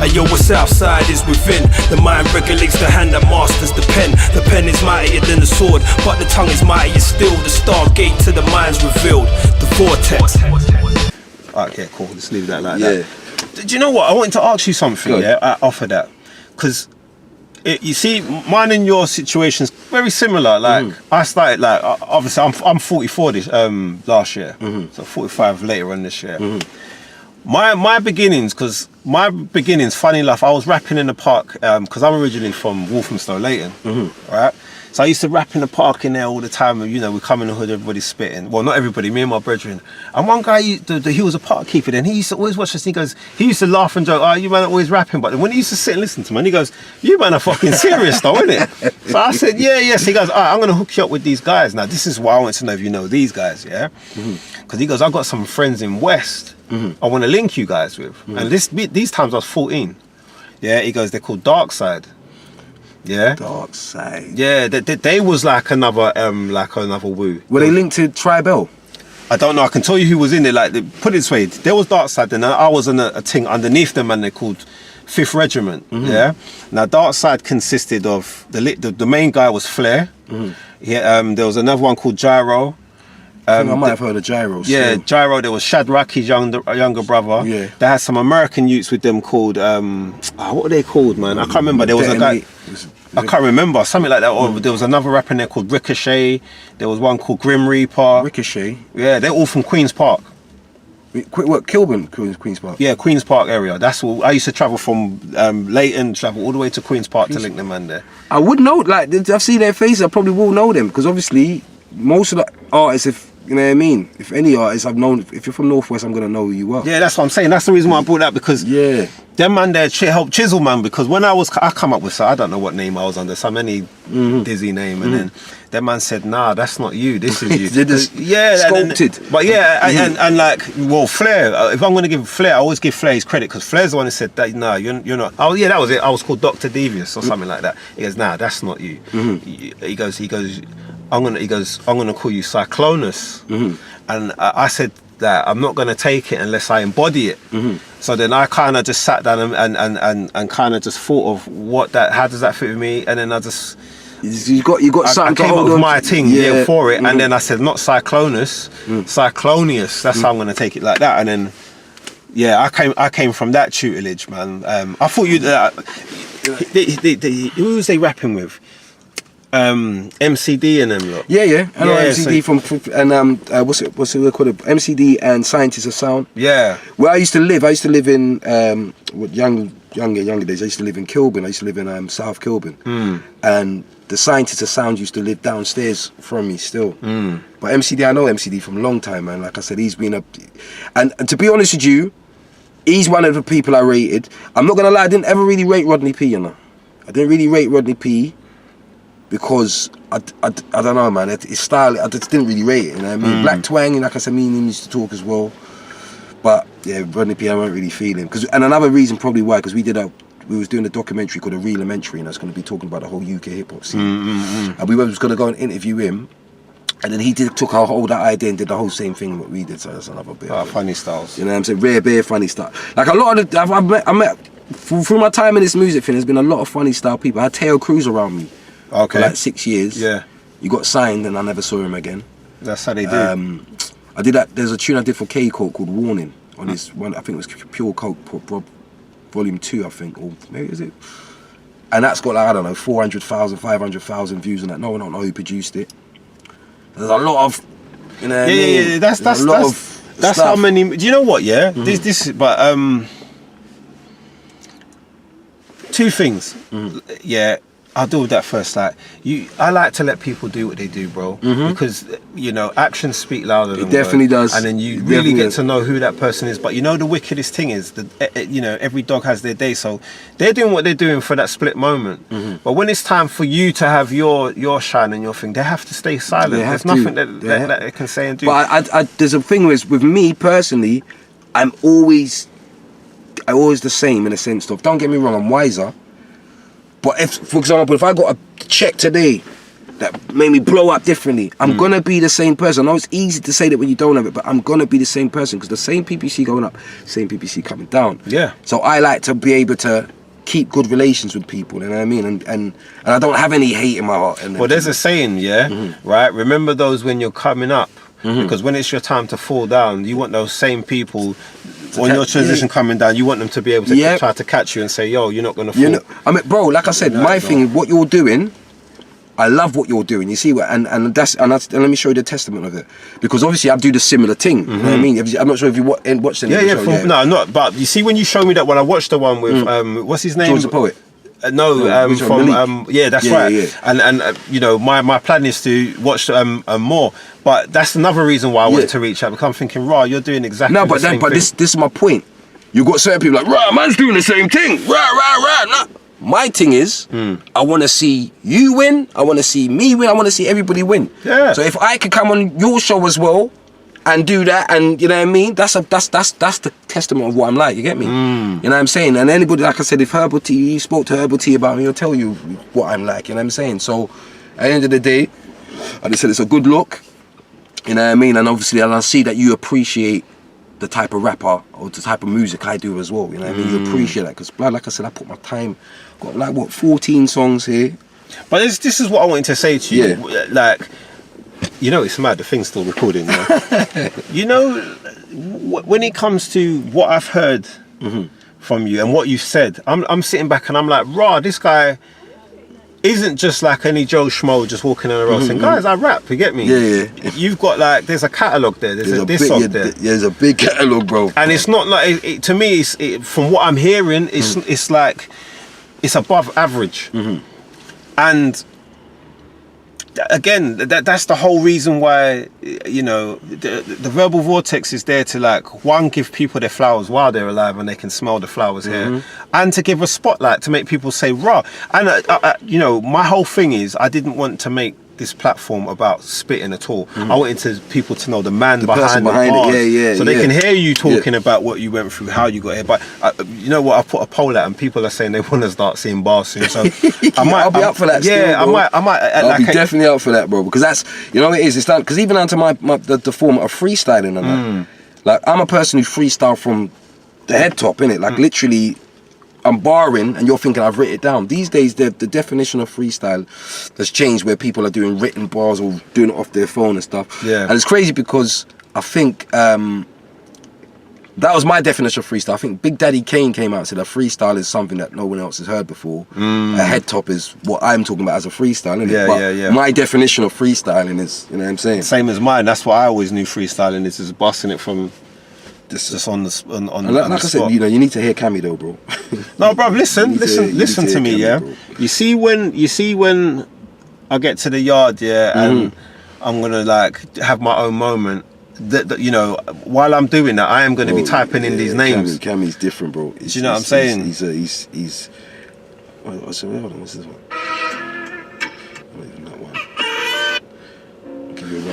And yo, what's outside is within. The mind regulates the hand that masters the pen. The pen is mightier than the sword, but the tongue is mightier still. The stargate to the mind's revealed. The vortex. Okay, cool. Let's leave that like that. Do you know what? I wanted to ask you something, off of that. Because, you see, mine and your situation's very similar. Like, I started, like, obviously, I'm 44 last year. So 45 later on this year. My beginnings, funny enough, I was rapping in the park, because I'm originally from Walthamstow, Leighton, right? So I used to rap in the park in there all the time, and, you know, we come in the hood, everybody's spitting. Well, not everybody, me and my brethren. And one guy, he was a park keeper then, he used to always watch us, and he used to laugh and joke, oh, you man are always rapping. But when he used to sit and listen to me, and he goes, you man are fucking serious though, innit? So I said, yeah. So he goes, all right, I'm going to hook you up with these guys. Now, this is why I want to know if you know these guys, yeah? Because he goes, I've got some friends in West I want to link you guys with. And these times I was 14. Yeah, he goes, they're called Dark Side. Yeah. Dark Side. Yeah, they was like another woo. Were they linked to Tribal? I don't know. I can tell you who was in it. Like, put it this way, there was Dark Side, and I was on a thing underneath them, and they're called 5th Regiment. Yeah. Now, Dark Side consisted of the main guy was Flair. Yeah. There was another one called Gyro. I might have heard of Gyro. Yeah, Gyro. There was Shadrach, his younger brother. Yeah. They had some American youths with them called what were they called, man? I can't remember. There was a guy. I can't remember, something like that. Or there was another rapper in there called Ricochet. There was one called Grim Reaper. Ricochet. Yeah, they're all from Queen's Park. What, Kilburn, Queen's Park? Yeah, Queen's Park area. That's all. I used to travel from Leighton, travel all the way to Queen's Park to link them man there. I would know, like, I've seen their faces. I probably will know them because obviously most of the artists, if you know what I mean, if any artist I've known, if you're from Northwest, I'm gonna know who you are. Yeah, that's what I'm saying. That's the reason why I brought that, because them man there helped chisel, man. Because when I come up with, I don't know what name I was under, some any dizzy name, and then that man said, nah, that's not you, this is you. Sculpted. But yeah, and like, well, Flair, if I'm going to give Flair, I always give Flair his credit, because Flair's the one who said that, nah, you're not. Oh yeah, that was it. I was called Dr. Devious or something like that. He goes, nah, that's not you. He goes, I'm gonna call you Cyclonus. And I said that I'm not gonna take it unless I embody it. So then I kind of just sat down and kind of just thought of how does that fit with me, and then I just you got something. I came up with my thing for it, and then I said not Cyclonus, Cyclonius. That's how I'm gonna take it, like that. And then I came from that tutelage, man. I thought who was they rapping with? MCD and them lot. Yeah. I know MCD from what's it called? MCD and Scientists of Sound. Yeah. Where I used to live in younger days. I used to live in Kilburn. I used to live in South Kilburn. And the Scientists of Sound used to live downstairs from me still. But MCD, I know MCD from a long time, man. Like I said, he's been and to be honest with you, he's one of the people I rated. I'm not gonna lie, I didn't ever really rate Rodney P, you know. I didn't really rate Rodney P. Because I don't know, man. His style, I just didn't really rate it. You know what I mean? Black Twang, and like I said, me and him used to talk as well. But yeah, Rodney P, I weren't really feeling. And another reason probably why, because we was doing a documentary called A Real Elementary, and I was going to be talking about the whole UK hip hop scene. And we was going to go and interview him, and then he took our whole that idea and did the whole same thing what we did. So that's another bit. Funny styles. You know what I'm saying? Rare beer, funny stuff. Like a lot of I met through my time in this music thing. There's been a lot of funny style people. I had Teo Cruz around me. Okay. For like 6 years. Yeah. You got signed and I never saw him again. That's how they do. I did that. There's a tune I did for K Coke called Warning on his one. I think it was Pure Coke Volume 2, I think, or maybe is it? And that's got like, I don't know, 400,000, 500,000 views on that. No one don't know who produced it. There's a lot of, you know. Yeah. That's how many. Do you know what? Yeah. But two things. Yeah. I'll deal with that first. Like I like to let people do what they do, bro, because you know actions speak louder than words. It definitely does. And then you really get to know who that person is. But you know the wickedest thing is that you know every dog has their day, so they're doing what they're doing for that split moment. But when it's time for you to have your shine and your thing, they have to stay silent. There's nothing that they can say and do. But there's a thing with me personally, I'm always the same in a sense of, don't get me wrong, I'm wiser. But if, for example, if I got a check today that made me blow up differently. I'm gonna be the same person. I know it's easy to say that when you don't have it, but I'm gonna be the same person because the same people you see going up, same people you see coming down. Yeah. So I like to be able to keep good relations with people, you know what I mean? And I don't have any hate in my heart. Well, there's a saying, right? Remember those when you're coming up, because when it's your time to fall down, you want those same people on your transition coming down. You want them to be able to try to catch you and say, "Yo, you're not gonna fall." I mean, bro, like I said, my thing, what you're doing, I love what you're doing. You see what, and let me show you the testament of it, because obviously I do the similar thing. You know what I mean? I'm not sure if you watched any. No, not. But you see, when you show me that one, I watched the one with what's his name? George the Poet. That's right. Yeah. And you know, my plan is to watch more. But that's another reason why I wanted to reach out, because I'm thinking, rah, you're doing exactly the same thing. This is my point. You got certain people like, rah, man's doing the same thing. Rah. Nah. My thing is, I want to see you win. I want to see me win. I want to see everybody win. Yeah. So if I could come on your show as well and do that, and you know what I mean, that's the testament of what I'm like. You get me? You know what I'm saying? And anybody, like I said, if Herbal T, you spoke to Herbal T about me, he'll tell you what I'm like. You know what I'm saying? So at the end of the day, I just said it's a good look. You know what I mean? And obviously, and I see that you appreciate the type of rapper or the type of music I do as well. You know what I mean? You appreciate that because, like I said, I put my time. Got like what 14 songs here. But this is what I wanted to say to you. Like, you know, it's mad. The thing's still recording. You know, when it comes to what I've heard from you and what you've said, I'm sitting back and I'm like, rah, this guy isn't just like any Joe Schmo just walking on the road saying, guys, I rap, you get me? Yeah. You've got like, there's a catalogue there, there's a disc there. There's a big catalogue, bro. And it's not like, to me, from what I'm hearing, it's like, it's above average. And again, that's the whole reason why, you know, the Verbal Vortex is there to, like, one, give people their flowers while they're alive and they can smell the flowers here, and to give a spotlight to make people say raw. And you know, my whole thing is I didn't want to make this platform about spitting at all. I wanted people to know the man behind it, so they can hear you talking about what you went through, how you got here. But you know what, I've put a poll out and people are saying they want to start seeing bars soon, so I'll be up for that. Yeah, still, I might I'll be definitely up for that, bro, because that's, you know what it is, it's done, because even down to the form of freestyling and that, like, I'm a person who freestyle from the head top, innit, like literally I'm barring and you're thinking I've written it down. These days the definition of freestyle has changed, where people are doing written bars or doing it off their phone and stuff. And it's crazy because I think that was my definition of freestyle. I think Big Daddy Kane came out and said a freestyle is something that no one else has heard before. A head top is what I'm talking about as a freestyle, isn't it? My definition of freestyling is, you know what I'm saying? Same as mine. That's what I always knew freestyling is busting it from just on the spot. Like I said, you know, you need to hear Cammy though, bro. No, bro, listen to me, yeah. Bro. You see when I get to the yard, and I'm gonna like have my own moment. That you know, while I'm doing that, I am gonna be typing in these names. Cammy's different, bro. Do you know what I'm saying? He's. What's this one?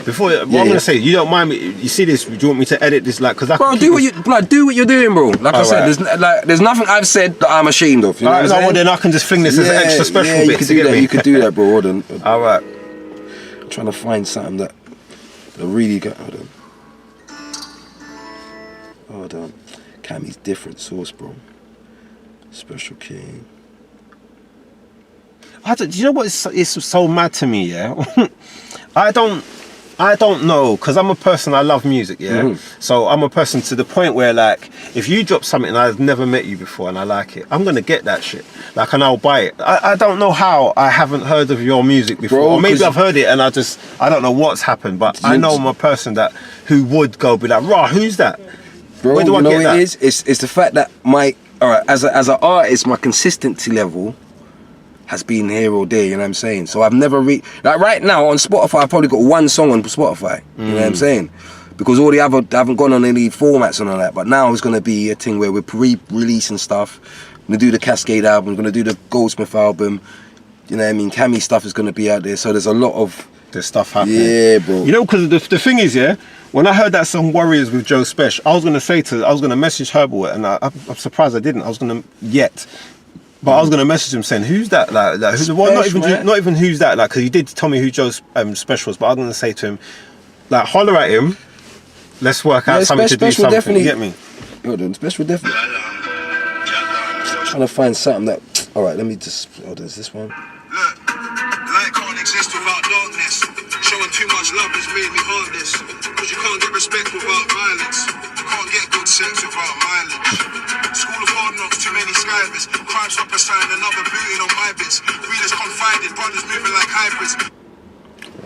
Before what I'm gonna say, you don't mind me? You see this? Do you want me to edit this? Like, because I do what you're doing, bro. Like I said, there's nothing I've said that I'm ashamed of. You know what I'm saying? Well, then I can just fling this as an extra special bit. You could do that. You could do that, bro. Hold on. All right. I'm trying to find something that really got. Hold on. Cammy's different source, bro. Special King. Do you know what is so mad to me? Yeah, I don't know, because I'm a person, I love music, so I'm a person to the point where, like, if you drop something and I've never met you before and I like it, I'm gonna get that shit, like, and I'll buy it. I don't know how I haven't heard of your music before, bro, or maybe I've heard it and I don't know what's happened, but I know I'm a person who would go be like, rah, who's that? Bro, where do I get that? It's the fact that as an artist, my consistency level has been here all day, you know what I'm saying? So I've never like right now on Spotify, I've probably got one song on Spotify, you know what I'm saying? Because all the other, I haven't gone on any formats and all that, but now it's gonna be a thing where we're releasing stuff. I'm gonna do the Cascade album, I'm gonna do the Goldsmith album, you know what I mean? Cammy stuff is gonna be out there, so there's a lot of stuff happening. Yeah, bro. You know, because the thing is, when I heard that song Warriors with Joe Spesh, I was gonna message Herbal, and I'm surprised I didn't. I was gonna But I was gonna message him saying, "Who's that?" Like who's well, not even who's that? Like, because he did tell me who Joe's special was, but I was gonna say to him, like, holler at him. Let's work out something to do something. Definitely, you get me? Hold on, special definitely. Trying to find something that. All right, let me just. Oh, there's this one. Look, light can't exist without darkness. Showing too much love has made me heartless. Cause you can't get respect without violence. You can't get good sex without mileage. School of hard knocks, too many skivers. Crime stopper sign, another booting on my bits. Readers confided, brothers moving like hybrids.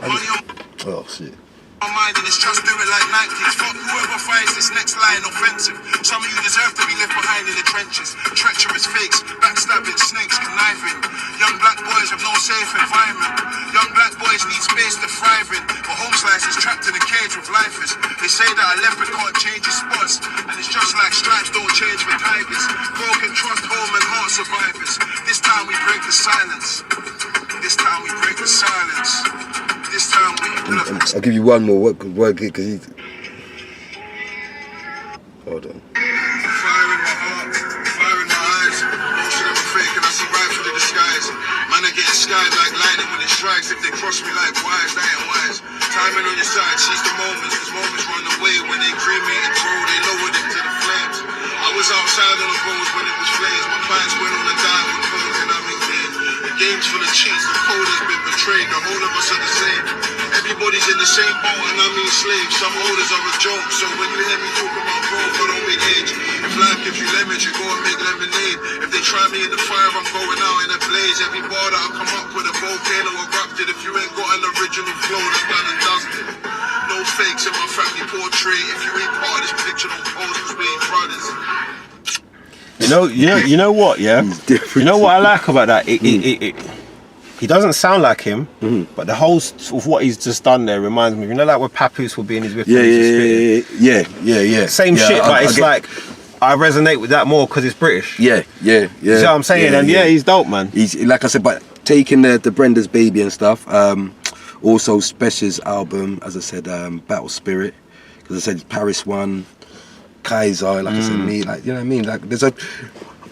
Money on Oh shit. my mind and it's just do it like 90s. Fuck whoever finds this next line offensive. Some of you deserve to be left behind in the trenches. Treacherous fakes, backstabbing, snakes, conniving. Young black boys have no safe environment. Young black boys need space to thrive in. But home slices trapped in a cage with lifers. They say that a leopard can't change his spots. And it's just like stripes don't change for tigers. Broken trust, home and heart survivors. This time we break the silence. This time we break the silence. This time we look. I'll give you one more word because he. Hold on. Fire in my heart, fire in my eyes. Motion of a fake and I see right through the disguise. Man, I get skied like lightning when it strikes. If they cross me like wires, that ain't wise. Timing on your side, seize the moments. Cause moments run away when they cremate and throw. They lowered into the flames. I was outside on the roads when it was flames. My clients went on the dive with phones and I'm in game. The game's full of cheats, the code has been betrayed. The whole of us are the same. Everybody's in the same boat and I mean slaves. Some orders are a joke. So when you hear me talk about growth, I don't make age. If life gives you lemons, you go and make lemonade. If they try me in the fire, I'm going out in a blaze. Every bar that I come up with a volcano erupted. If you ain't got an original flow, that's done and dusted. No fakes in my family portrait. If you ain't part of this picture, don't pose, cause we ain't brothers. You know what? Yeah. You know what I like about that? He doesn't sound like him, but the whole of what he's just done there reminds me. You know, like when Papoose will be in his whip. Yeah. Same shit, but it's like I resonate with that more because it's British. Yeah. You know what I'm saying? And he's dope, man. He's like I said, but taking the Brenda's Baby and stuff. Also, Special's album, as I said, Battle Spirit, because I said Paris One, Kaiser, like I said, me, like, you know what I mean? Like,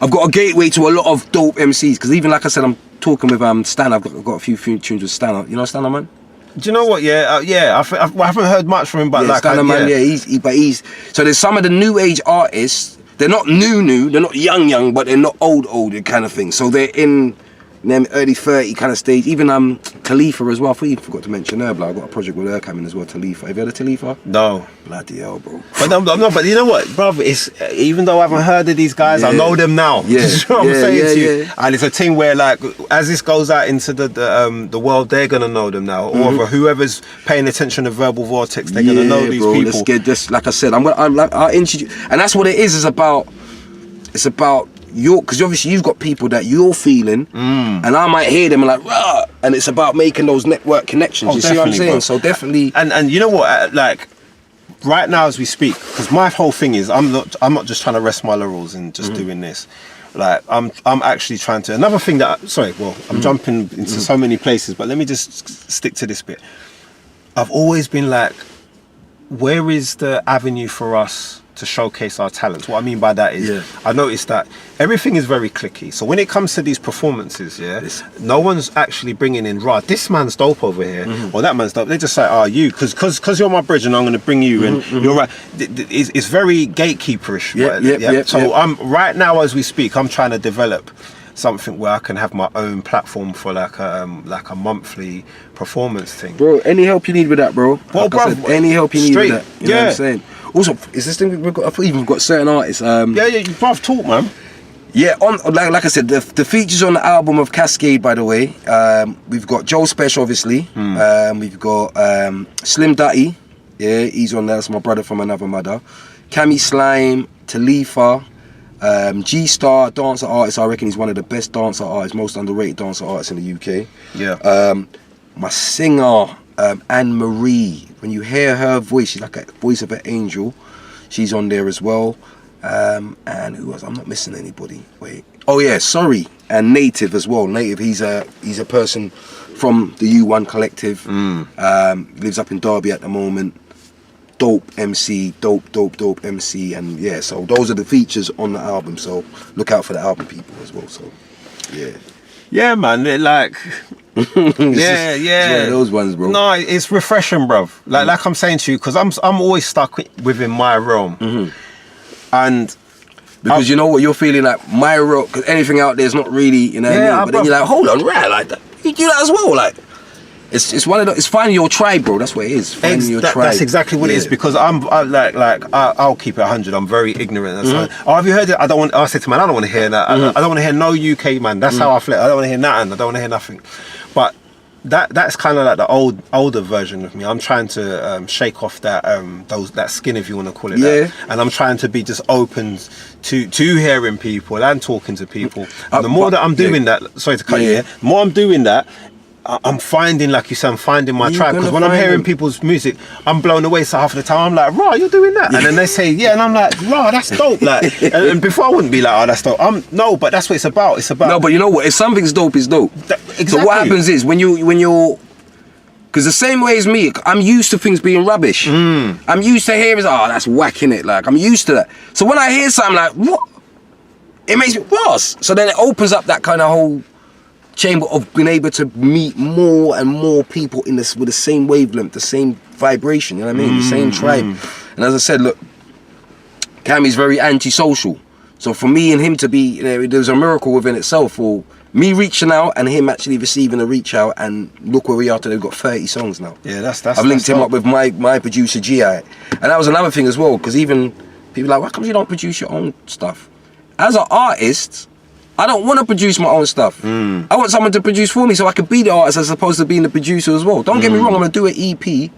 I've got a gateway to a lot of dope MCs, because even like I said, I'm talking with Stan. I've got a few tunes with Stan. You know Stan, man? Do you know what? I haven't heard much from him, but like, Stan, man, he's so there's some of the new age artists. They're not new, they're not young, but they're not old kind of thing. So they're in them early 30 kind of stage. Even Khalifa as well. I thought you forgot to mention her, but I've got a project with her coming as well. Khalifa. Have you heard of Khalifa? No. Bloody hell, bro. But you know what, brother? It's even though I haven't heard of these guys, I know them now. Yeah. You know what I'm saying to you? Yeah. And it's a thing where, like, as this goes out into the world, they're gonna know them now. Or whoever's paying attention to Verbal Vortex, they're gonna know these people. Let's get this. Like I said, I'll introduce, and that's what it is. It's about your, because obviously you've got people that you're feeling, and I might hear them and like, rah, and it's about making those network connections. You see what I'm saying? Bro. So definitely. And you know what? Like, right now as we speak, because my whole thing is, I'm not just trying to rest my laurels and just doing this. Like, I'm actually trying to. Another thing that I'm jumping into so many places, but let me just stick to this bit. I've always been like, where is the avenue for us to showcase our talents? What I mean by that is, I noticed that everything is very cliquey. So when it comes to these performances, no one's actually bringing in, right, this man's dope over here, or that man's dope. They just say, you, because you're my bridge and I'm going to bring you in, you're right. It's very gatekeeperish. So I'm right now as we speak, I'm trying to develop something where I can have my own platform for like a monthly performance thing. Bro, any help you need with that, bro? Well, like bro, any help you need with that. You know what I'm saying? Also, is this thing we've got? I thought we've got certain artists. You bruv, talk, man. Yeah, like I said, the features on the album of Cascade, by the way, we've got Joe Special, obviously. We've got Slim Dutty. Yeah, he's on there. That's my brother from another mother. Cammy Slime, Talifa, G-Star, dancer artist. I reckon he's one of the best dancer artists, most underrated dancer artists in the UK. Yeah. My singer, Anne Marie. When you hear her voice, she's like a voice of an angel. She's on there as well. And who else? I'm not missing anybody. Wait. Oh yeah, sorry. And Native as well. Native, he's a person from the U1 collective. Lives up in Derby at the moment. Dope MC, dope MC, and yeah. So those are the features on the album. So look out for the album, people, as well. So Yeah, man. Like, yeah. Those ones, bro. No, it's refreshing, bruv. Like I'm saying to you, because I'm always stuck within my realm, and because you know what, you're feeling like my realm. Because anything out there is not really, you know what I mean. But then you're like, hold on, right? Like that. You do that as well, like. It's one of the, it's finding your tribe, bro. That's what it is. Finding your tribe. That's exactly what it is. Because I'll keep it 100. I'm very ignorant. Oh, have you heard it? I said to man, I don't want to hear that. I don't want to hear no UK man. That's how I flip. I don't want to hear nothing. I don't want to hear nothing. But that's kind of like the older version of me. I'm trying to shake off that that skin, if you want to call it that. And I'm trying to be just open to hearing people and talking to people. And the more that I'm doing that, sorry to cut you here. The more I'm doing that, I'm finding, like you said, I'm finding my tribe. Because when I'm hearing people's music, I'm blown away. So half of the time, I'm like, "Raw, you're doing that," and then they say, "Yeah," and I'm like, "Raw, that's dope." Like, and before I wouldn't be like, "Oh, that's dope." No, but that's what it's about. It's about. No, but you know what? If something's dope, it's dope. Exactly. So what happens is when you're, because the same way as me, I'm used to things being rubbish. I'm used to hearing, that's whack, innit? Like, I'm used to that. So when I hear something like, what? It makes me worse. So then it opens up that kind of whole chamber of being able to meet more and more people in this with the same wavelength, the same vibration, you know what I mean? The same tribe. And as I said, look, Cammy's very antisocial. So for me and him to be, there's a miracle within itself for me reaching out and him actually receiving a reach out, and look where we are today. We've got 30 songs now. Yeah, that's I've linked him up with my producer GI. And that was another thing as well, because even people are like, why come you don't produce your own stuff? As an artist, I don't want to produce my own stuff. I want someone to produce for me so I can be the artist as opposed to being the producer as well. Don't get me wrong, I'm going to do an EP.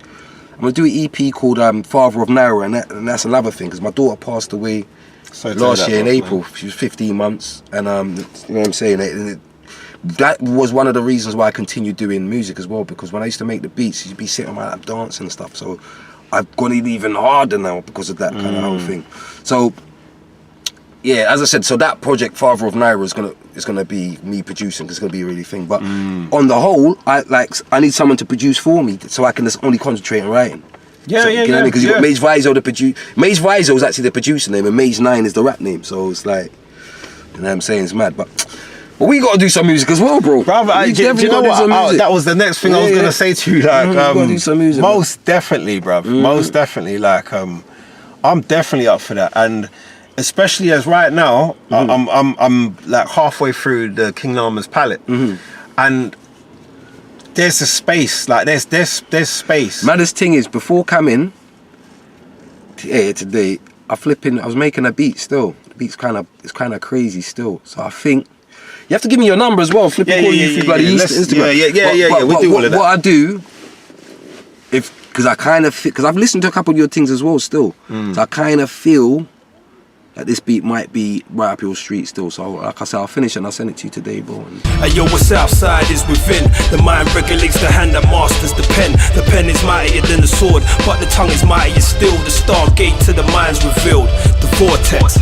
I'm going to do an EP called Father of Naira, and that's another thing, because my daughter passed away last year in April. She was 15 months, and you know what I'm saying? That was one of the reasons why I continued doing music as well, because when I used to make the beats, you'd be sitting on my lap dancing and stuff. So I've got it even harder now because of that kind of whole thing. So yeah, as I said, so that project Father of Naira is gonna be me producing, because it's gonna be a really thing. But on the whole, I need someone to produce for me so I can just only concentrate on writing. Because you've got Mage Vizo the producer. Mage Vizo is actually the producer name, and Mage9 is the rap name. So it's like, you know what I'm saying, it's mad. But we gotta do some music as well, bro. Do you know what? That was the next thing I was gonna say to you. Like, gotta do some music, most definitely, bruv. Most definitely. Like, I'm definitely up for that. And especially as right now, I'm like halfway through the King Lama's palette, and there's a space. Like there's space. Maddest thing is, before coming today, I was making a beat still. The beat's kind of crazy still. So I think you have to give me your number as well. Call you through bloody Instagram. Yeah. We'll do all of that. What I do, because I've listened to a couple of your things as well still. So I kind of feel that this beat might be right up your street still. So like I said, I'll finish it and I'll send it to you today, bro. Hey yo, what's outside is within. The mind regulates the hand that masters the pen. The pen is mightier than the sword, but the tongue is mightier still. The stargate to the mind's revealed. The vortex.